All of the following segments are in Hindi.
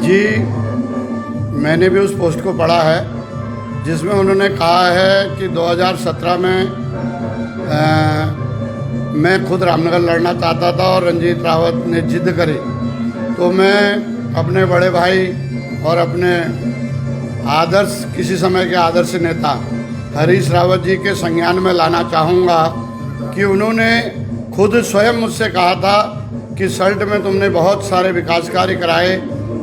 जी, मैंने भी उस पोस्ट को पढ़ा है जिसमें उन्होंने कहा है कि 2017 में मैं खुद रामनगर लड़ना चाहता था और रंजीत रावत ने जिद करी, तो मैं अपने बड़े भाई और अपने आदर्श, किसी समय के आदर्श नेता हरीश रावत जी के संज्ञान में लाना चाहूँगा कि उन्होंने खुद स्वयं मुझसे कहा था कि सल्ट में तुमने बहुत सारे विकास कार्य कराए,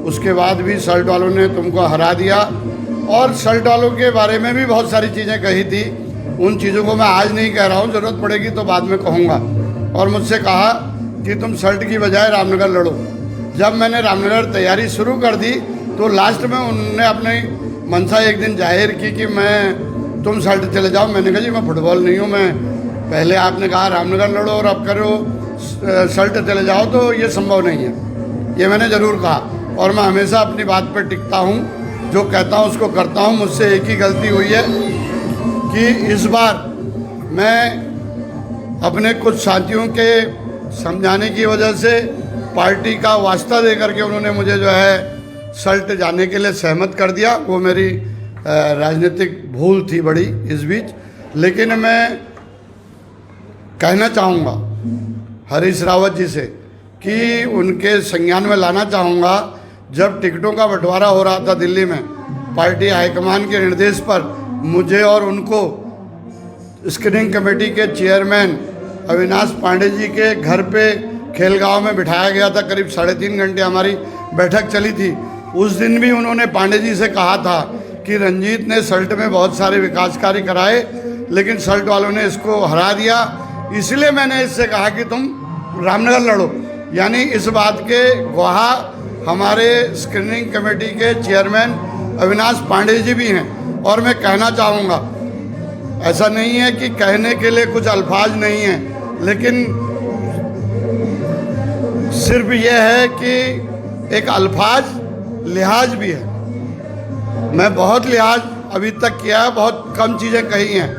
उसके बाद भी सल्ट वालों ने तुमको हरा दिया। और सल्ट वालों के बारे में भी बहुत सारी चीज़ें कही थी, उन चीज़ों को मैं आज नहीं कह रहा हूँ, ज़रूरत पड़ेगी तो बाद में कहूँगा। और मुझसे कहा कि तुम सल्ट की बजाय रामनगर लड़ो। जब मैंने रामनगर तैयारी शुरू कर दी तो लास्ट में उन्होंने अपनी मंशा एक दिन जाहिर की कि तुम सल्ट चले जाओ। मैंने कहा जी मैं फुटबॉल नहीं हूँ, मैं पहले आपने कहा रामनगर लड़ो और अब करो सल्ट चले जाओ, तो ये संभव नहीं है। ये मैंने ज़रूर कहा और मैं हमेशा अपनी बात पर टिकता हूँ, जो कहता हूँ उसको करता हूँ। मुझसे एक ही गलती हुई है कि इस बार मैं अपने कुछ साथियों के समझाने की वजह से पार्टी का वास्ता दे करके उन्होंने मुझे जो है सल्ट जाने के लिए सहमत कर दिया। वो मेरी राजनीतिक भूल थी बड़ी इस बीच। लेकिन मैं कहना चाहूँगा हरीश रावत जी से कि उनके संज्ञान में लाना चाहूँगा, जब टिकटों का बंटवारा हो रहा था दिल्ली में, पार्टी हाईकमान के निर्देश पर मुझे और उनको स्क्रीनिंग कमेटी के चेयरमैन अविनाश पांडे जी के घर पे खेलगांव में बिठाया गया था। करीब 3.5 घंटे हमारी बैठक चली थी। उस दिन भी उन्होंने पांडे जी से कहा था कि रंजीत ने सल्ट में बहुत सारे विकास कार्य कराए, लेकिन सल्ट वालों ने इसको हरा दिया, इसलिए मैंने इससे कहा कि तुम रामनगर लड़ो। यानी इस बात के गवाह हमारे स्क्रीनिंग कमेटी के चेयरमैन अविनाश पांडे जी भी हैं। और मैं कहना चाहूँगा, ऐसा नहीं है कि कहने के लिए कुछ अल्फाज नहीं हैं, लेकिन सिर्फ यह है कि एक अल्फाज लिहाज भी है। मैं बहुत लिहाज अभी तक किया है, बहुत कम चीज़ें कही हैं,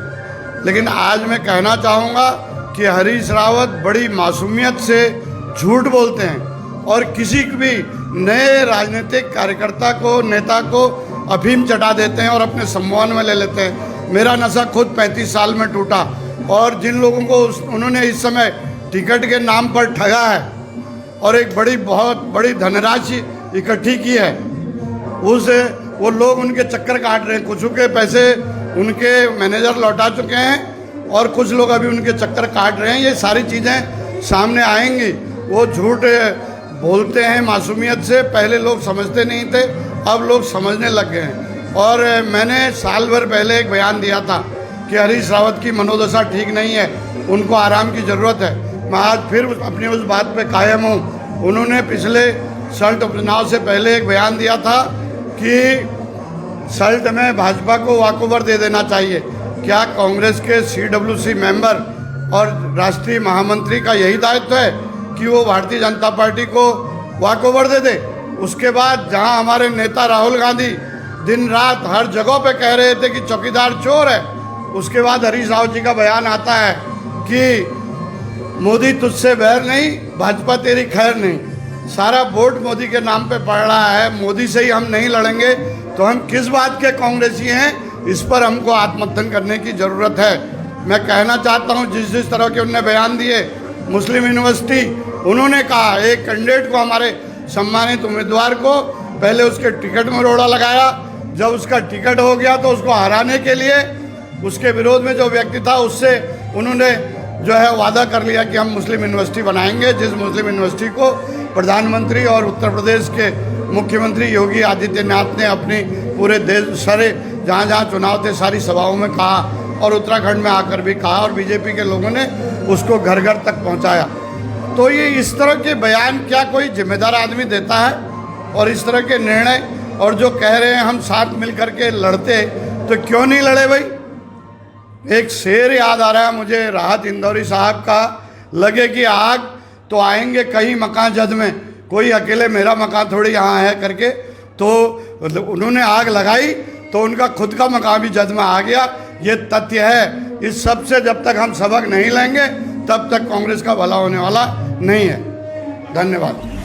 लेकिन आज मैं कहना चाहूँगा कि हरीश रावत बड़ी मासूमियत से झूठ बोलते हैं और किसी भी नए राजनीतिक कार्यकर्ता को, नेता को अफीम चटा देते हैं और अपने सम्मान में ले लेते हैं। मेरा नशा खुद 35 साल में टूटा, और जिन लोगों को उन्होंने इस समय टिकट के नाम पर ठगा है और एक बहुत बड़ी धनराशि इकट्ठी की है, वो लोग उनके चक्कर काट रहे हैं। कुछ के पैसे उनके मैनेजर लौटा चुके हैं और कुछ लोग अभी उनके चक्कर काट रहे हैं। ये सारी चीज़ें सामने आएंगी। वो झूठ बोलते हैं मासूमियत से, पहले लोग समझते नहीं थे, अब लोग समझने लग गए हैं। और मैंने साल भर पहले एक बयान दिया था कि हरीश रावत की मनोदशा ठीक नहीं है, उनको आराम की ज़रूरत है। मैं आज फिर अपनी उस बात पे कायम हूँ। उन्होंने पिछले सल्ट उपचुनाव से पहले एक बयान दिया था कि सल्ट में भाजपा को वॉकओवर दे देना चाहिए। क्या कांग्रेस के CWC मेंबर और राष्ट्रीय महामंत्री का यही दायित्व है कि वो भारतीय जनता पार्टी को वॉकओवर दे दे? उसके बाद जहां हमारे नेता राहुल गांधी दिन रात हर जगह पे कह रहे थे कि चौकीदार चोर है, उसके बाद हरीश रावत जी का बयान आता है कि मोदी तुझसे बैर नहीं, भाजपा तेरी खैर नहीं। सारा वोट मोदी के नाम पे पड़ रहा है। मोदी से ही हम नहीं लड़ेंगे तो हम किस बात के कांग्रेसी हैं? इस पर हमको आत्ममंथन करने की ज़रूरत है। मैं कहना चाहता हूँ, जिस तरह के उन्होंने बयान दिए, मुस्लिम यूनिवर्सिटी, उन्होंने कहा एक कैंडिडेट को, हमारे सम्मानित उम्मीदवार को, पहले उसके टिकट में रोड़ा लगाया, जब उसका टिकट हो गया तो उसको हराने के लिए उसके विरोध में जो व्यक्ति था उससे उन्होंने जो है वादा कर लिया कि हम मुस्लिम यूनिवर्सिटी बनाएंगे, जिस मुस्लिम यूनिवर्सिटी को प्रधानमंत्री और उत्तर प्रदेश के मुख्यमंत्री योगी आदित्यनाथ ने अपनी पूरे देश सारे जहाँ जहाँ चुनाव थे सारी सभाओं में कहा और उत्तराखंड में आकर भी कहा, और बीजेपी के लोगों ने उसको घर घर तक पहुँचाया। तो ये इस तरह के बयान क्या कोई जिम्मेदार आदमी देता है? और इस तरह के निर्णय, और जो कह रहे हैं हम साथ मिल करके लड़ते, तो क्यों नहीं लड़े भाई? एक शेर याद आ रहा है मुझे राहत इंदौरी साहब का, लगे कि आग तो आएंगे कहीं मकान जद में, कोई अकेले मेरा मकान थोड़ी यहाँ है करके। तो उन्होंने आग लगाई तो उनका खुद का मकान भी जद में आ गया। ये तथ्य है। इस सब से जब तक हम सबक नहीं लेंगे तब तक कांग्रेस का भला होने वाला नहीं है। धन्यवाद।